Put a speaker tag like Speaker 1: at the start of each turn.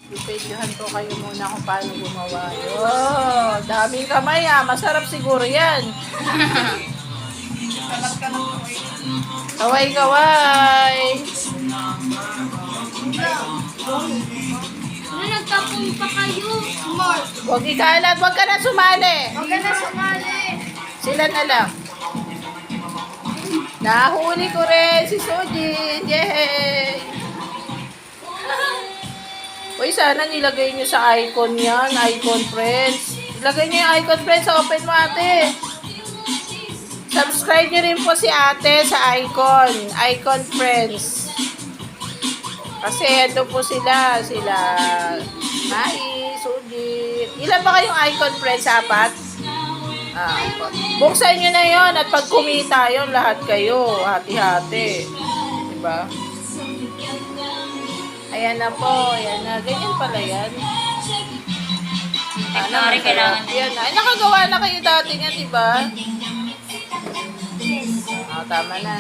Speaker 1: Ipedyohan ko kayo muna kung paano gumawa. Oh, daming kamay ah. Masarap siguro yan. Kaway-kaway.
Speaker 2: Ano, nagtapon pa kayo?
Speaker 1: Huwag ikalat. Huwag ka na sumali.
Speaker 2: Huwag ka na sumali.
Speaker 1: Sila na lang. Nahuli ko rin si Sojin. Yay! Uy, sana nilagay nyo sa icon yan. Icon friends. Ilagay nyo yung icon friends sa open mo ate. Subscribe nyo rin po si ate sa icon. Icon friends. Kasi ito po sila. Sila Mai, Sojin. Ilan ba kayong icon friends? 4? Buksan nyo na yon at pag kumita yon lahat kayo. Hati-hati. Diba? Ayan na po. Ayan na. Ganyan pala yan.
Speaker 2: Sorry, kailangan.
Speaker 1: Yan na. Ay, nakagawa na kayo dati nga, diba? Tama na.